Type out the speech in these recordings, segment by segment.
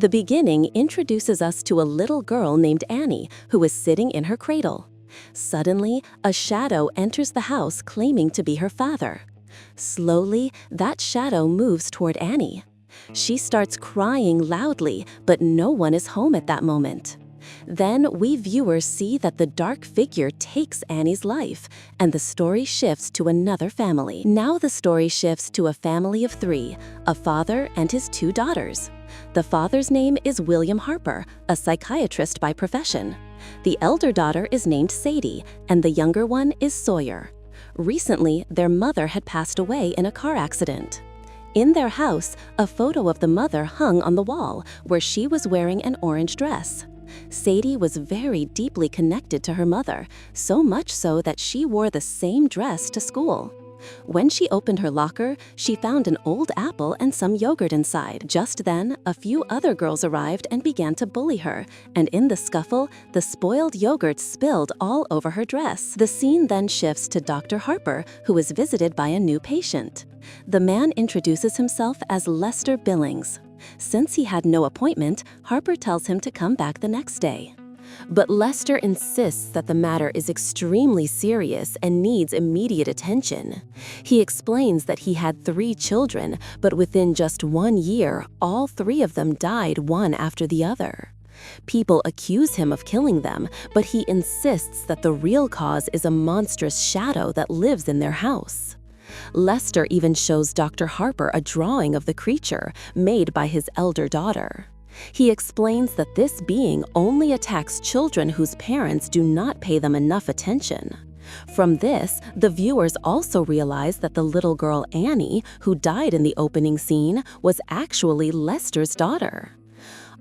The beginning introduces us to a little girl named Annie who is sitting in her cradle. Suddenly, a shadow enters the house claiming to be her father. Slowly, that shadow moves toward Annie. She starts crying loudly, but no one is home at that moment. Then we viewers see that the dark figure takes Annie's life, and the story shifts to another family. Now the story shifts to a family of 3, a father and his 2 daughters. The father's name is William Harper, a psychiatrist by profession. The elder daughter is named Sadie, and the younger one is Sawyer. Recently, their mother had passed away in a car accident. In their house, a photo of the mother hung on the wall, where she was wearing an orange dress. Sadie was very deeply connected to her mother, so much so that she wore the same dress to school. When she opened her locker, she found an old apple and some yogurt inside. Just then, a few other girls arrived and began to bully her, and in the scuffle, the spoiled yogurt spilled all over her dress. The scene then shifts to Dr. Harper, who is visited by a new patient. The man introduces himself as Lester Billings. Since he had no appointment, Harper tells him to come back the next day. But Lester insists that the matter is extremely serious and needs immediate attention. He explains that he had 3 children, but within just 1 year, all 3 of them died one after the other. People accuse him of killing them, but he insists that the real cause is a monstrous shadow that lives in their house. Lester even shows Dr. Harper a drawing of the creature made by his elder daughter. He explains that this being only attacks children whose parents do not pay them enough attention. From this, the viewers also realize that the little girl Annie, who died in the opening scene, was actually Lester's daughter.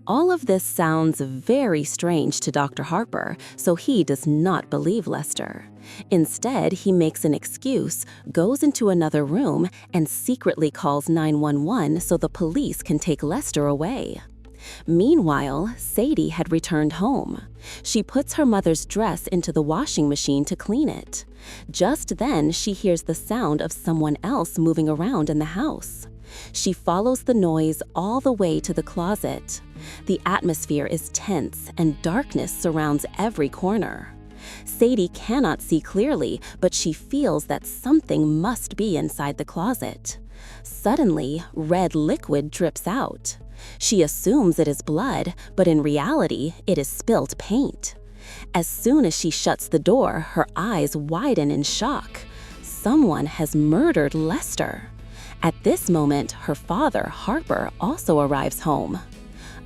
All of this sounds very strange to Dr. Harper, so he does not believe Lester. Instead, he makes an excuse, goes into another room, and secretly calls 911 so the police can take Lester away. Meanwhile, Sadie had returned home. She puts her mother's dress into the washing machine to clean it. Just then, she hears the sound of someone else moving around in the house. She follows the noise all the way to the closet. The atmosphere is tense and darkness surrounds every corner. Sadie cannot see clearly, but she feels that something must be inside the closet. Suddenly, red liquid drips out. She assumes it is blood, but in reality, it is spilt paint. As soon as she shuts the door, her eyes widen in shock. Someone has murdered Lester. At this moment, her father, Harper, also arrives home.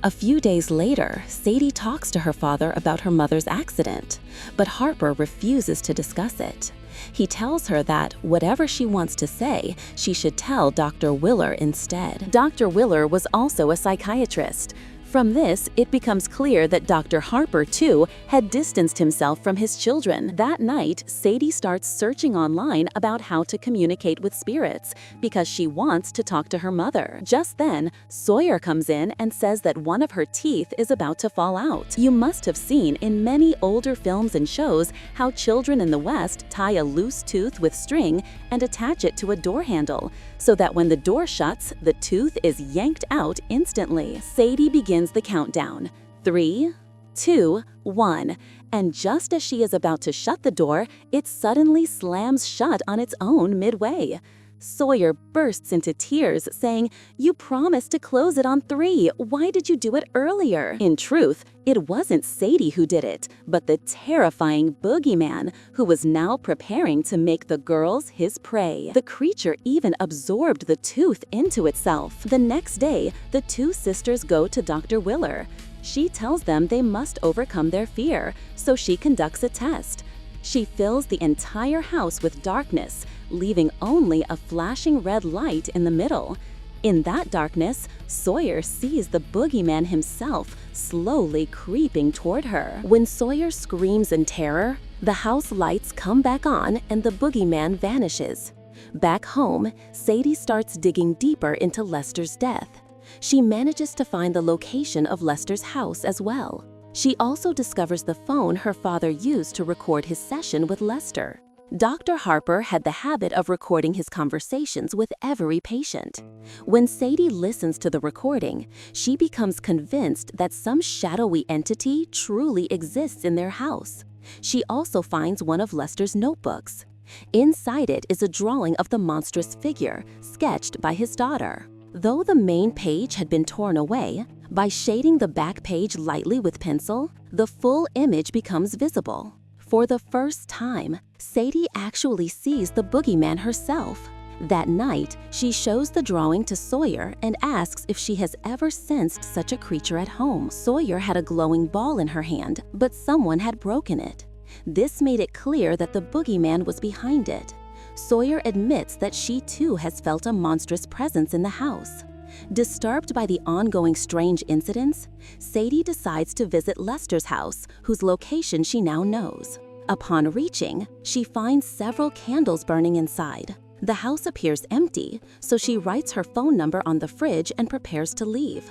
A few days later, Sadie talks to her father about her mother's accident, but Harper refuses to discuss it. He tells her that whatever she wants to say, she should tell Dr. Willer instead. Dr. Willer was also a psychiatrist. From this, it becomes clear that Dr. Harper, too, had distanced himself from his children. That night, Sadie starts searching online about how to communicate with spirits because she wants to talk to her mother. Just then, Sawyer comes in and says that one of her teeth is about to fall out. You must have seen in many older films and shows how children in the West tie a loose tooth with string and attach it to a door handle, so that when the door shuts, the tooth is yanked out instantly. Sadie begins the countdown. 3, 2, 1. And just as she is about to shut the door, it suddenly slams shut on its own midway. Sawyer bursts into tears, saying, "You promised to close it on 3. Why did you do it earlier?" In truth, it wasn't Sadie who did it, but the terrifying Boogeyman, who was now preparing to make the girls his prey. The creature even absorbed the tooth into itself. The next day, the 2 sisters go to Dr. Willer. She tells them they must overcome their fear, so she conducts a test. She fills the entire house with darkness, leaving only a flashing red light in the middle. In that darkness, Sawyer sees the Boogeyman himself slowly creeping toward her. When Sawyer screams in terror, the house lights come back on and the Boogeyman vanishes. Back home, Sadie starts digging deeper into Lester's death. She manages to find the location of Lester's house as well. She also discovers the phone her father used to record his session with Lester. Dr. Harper had the habit of recording his conversations with every patient. When Sadie listens to the recording, she becomes convinced that some shadowy entity truly exists in their house. She also finds one of Lester's notebooks. Inside it is a drawing of the monstrous figure, sketched by his daughter. Though the main page had been torn away, by shading the back page lightly with pencil, the full image becomes visible. For the first time, Sadie actually sees the boogeyman herself. That night, she shows the drawing to Sawyer and asks if she has ever sensed such a creature at home. Sawyer had a glowing ball in her hand, but someone had broken it. This made it clear that the boogeyman was behind it. Sawyer admits that she too has felt a monstrous presence in the house. Disturbed by the ongoing strange incidents, Sadie decides to visit Lester's house, whose location she now knows. Upon reaching, she finds several candles burning inside. The house appears empty, so she writes her phone number on the fridge and prepares to leave.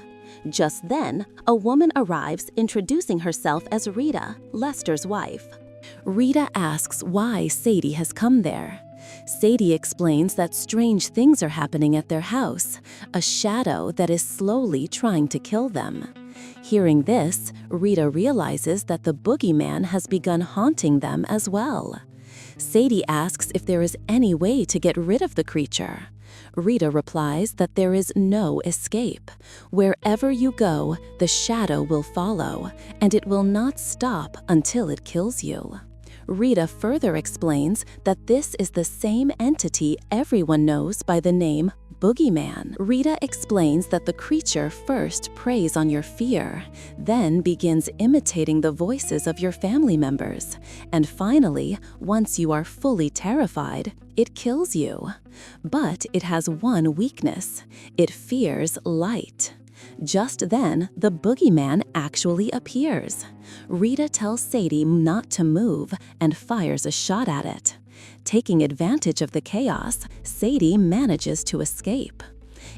Just then, a woman arrives introducing herself as Rita, Lester's wife. Rita asks why Sadie has come there. Sadie explains that strange things are happening at their house, a shadow that is slowly trying to kill them. Hearing this, Rita realizes that the boogeyman has begun haunting them as well. Sadie asks if there is any way to get rid of the creature. Rita replies that there is no escape. Wherever you go, the shadow will follow, and it will not stop until it kills you. Rita further explains that this is the same entity everyone knows by the name Boogeyman. Rita explains that the creature first preys on your fear, then begins imitating the voices of your family members, and finally, once you are fully terrified, it kills you. But it has one weakness: it fears light. Just then, the boogeyman actually appears. Rita tells Sadie not to move and fires a shot at it. Taking advantage of the chaos, Sadie manages to escape.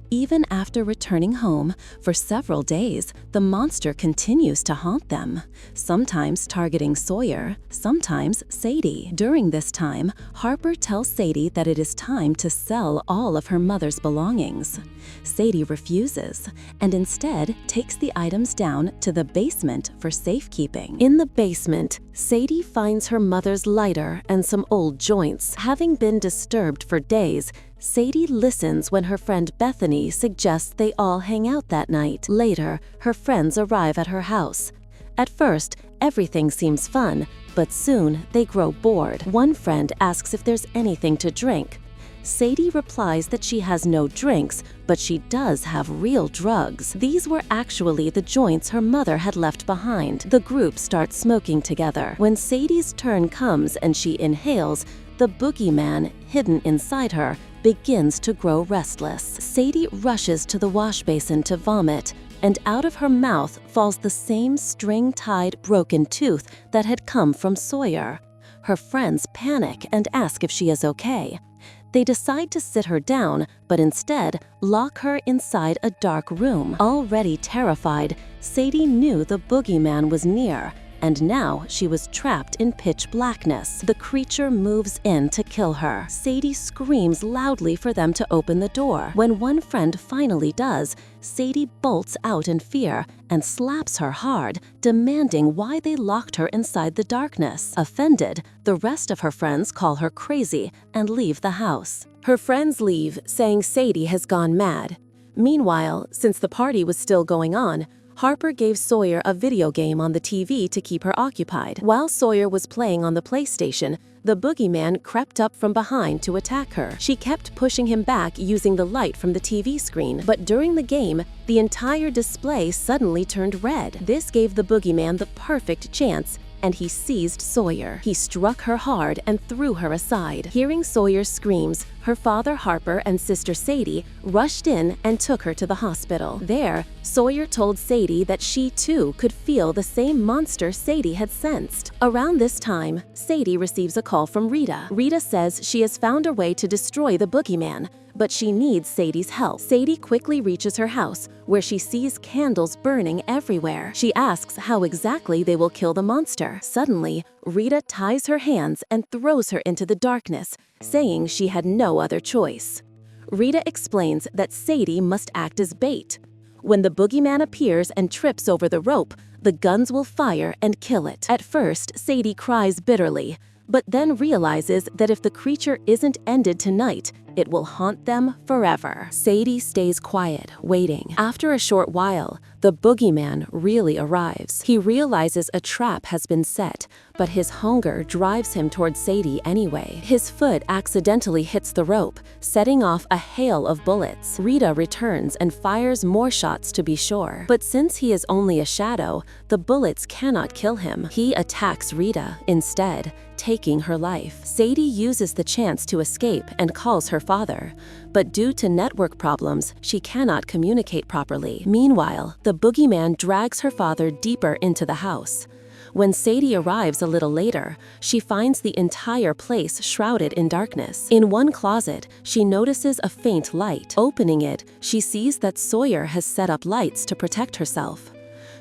Even after returning home, for several days, the monster continues to haunt them, sometimes targeting Sawyer, sometimes Sadie. During this time, Harper tells Sadie that it is time to sell all of her mother's belongings. Sadie refuses, and instead takes the items down to the basement for safekeeping. In the basement, Sadie finds her mother's lighter and some old joints. Having been disturbed for days, Sadie listens when her friend Bethany suggests they all hang out that night. Later, her friends arrive at her house. At first, everything seems fun, but soon they grow bored. One friend asks if there's anything to drink. Sadie replies that she has no drinks, but she does have real drugs. These were actually the joints her mother had left behind. The group starts smoking together. When Sadie's turn comes and she inhales, the boogeyman, hidden inside her, begins to grow restless. Sadie rushes to the wash basin to vomit, and out of her mouth falls the same string-tied broken tooth that had come from Sawyer. Her friends panic and ask if she is okay. They decide to sit her down, but instead lock her inside a dark room. Already terrified, Sadie knew the boogeyman was near, and now she was trapped in pitch blackness. The creature moves in to kill her. Sadie screams loudly for them to open the door. When one friend finally does, Sadie bolts out in fear and slaps her hard, demanding why they locked her inside the darkness. Offended, the rest of her friends call her crazy and leave the house. Her friends leave, saying Sadie has gone mad. Meanwhile, since the party was still going on, Harper gave Sawyer a video game on the TV to keep her occupied. While Sawyer was playing on the PlayStation, the boogeyman crept up from behind to attack her. She kept pushing him back using the light from the TV screen, but during the game, the entire display suddenly turned red. This gave the boogeyman the perfect chance, and he seized Sawyer. He struck her hard and threw her aside. Hearing Sawyer's screams, her father Harper and sister Sadie rushed in and took her to the hospital. There, Sawyer told Sadie that she too could feel the same monster Sadie had sensed. Around this time, Sadie receives a call from Rita. Rita says she has found a way to destroy the boogeyman, but she needs Sadie's help. Sadie quickly reaches her house, where she sees candles burning everywhere. She asks how exactly they will kill the monster. Suddenly, Rita ties her hands and throws her into the darkness, saying she had no other choice. Rita explains that Sadie must act as bait. When the boogeyman appears and trips over the rope, the guns will fire and kill it. At first, Sadie cries bitterly, but then realizes that if the creature isn't ended tonight, it will haunt them forever. Sadie stays quiet, waiting. After a short while, the boogeyman really arrives. He realizes a trap has been set, but his hunger drives him towards Sadie anyway. His foot accidentally hits the rope, setting off a hail of bullets. Rita returns and fires more shots to be sure. But since he is only a shadow, the bullets cannot kill him. He attacks Rita instead, taking her life. Sadie uses the chance to escape and calls her father, but due to network problems, she cannot communicate properly. Meanwhile, the boogeyman drags her father deeper into the house. When Sadie arrives a little later, she finds the entire place shrouded in darkness. In one closet, she notices a faint light. Opening it, she sees that Sawyer has set up lights to protect herself.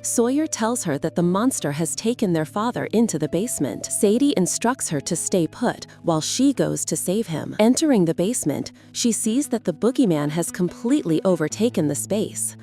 Sawyer tells her that the monster has taken their father into the basement. Sadie instructs her to stay put while she goes to save him. Entering the basement, she sees that the boogeyman has completely overtaken the space.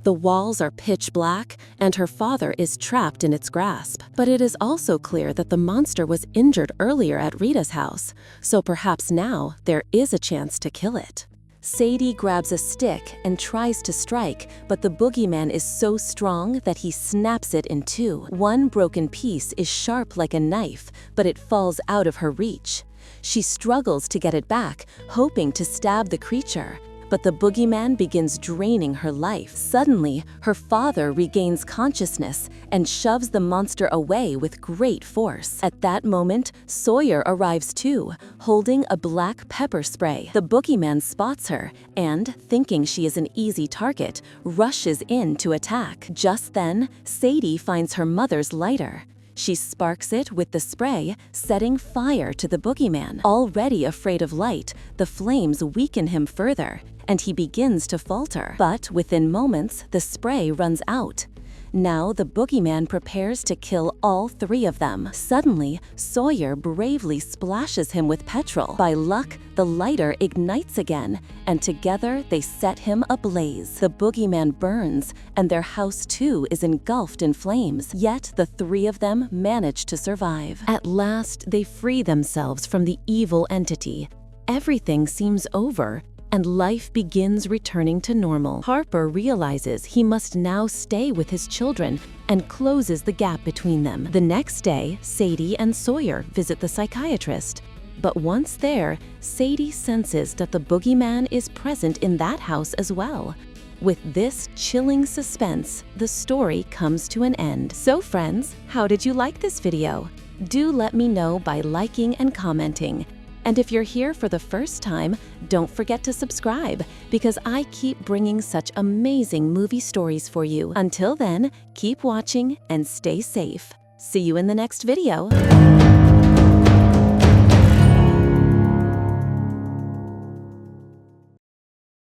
The walls are pitch black, and her father is trapped in its grasp. But it is also clear that the monster was injured earlier at Rita's house, so perhaps now there is a chance to kill it. Sadie grabs a stick and tries to strike, but the boogeyman is so strong that he snaps it in two. One broken piece is sharp like a knife, but it falls out of her reach. She struggles to get it back, hoping to stab the creature, but the boogeyman begins draining her life. Suddenly, her father regains consciousness and shoves the monster away with great force. At that moment, Sawyer arrives too, holding a black pepper spray. The boogeyman spots her and, thinking she is an easy target, rushes in to attack. Just then, Sadie finds her mother's lighter. She sparks it with the spray, setting fire to the boogeyman. Already afraid of light, the flames weaken him further, and he begins to falter. But within moments, the spray runs out. Now the boogeyman prepares to kill all three of them. Suddenly, Sawyer bravely splashes him with petrol. By luck, the lighter ignites again, and together they set him ablaze. The boogeyman burns, and their house too is engulfed in flames. Yet the three of them manage to survive. At last, they free themselves from the evil entity. Everything seems over, and life begins returning to normal. Harper realizes he must now stay with his children and closes the gap between them. The next day, Sadie and Sawyer visit the psychiatrist. But once there, Sadie senses that the boogeyman is present in that house as well. With this chilling suspense, the story comes to an end. So friends, how did you like this video? Do let me know by liking and commenting. And if you're here for the first time, don't forget to subscribe, because I keep bringing such amazing movie stories for you. Until then, keep watching and stay safe. See you in the next video.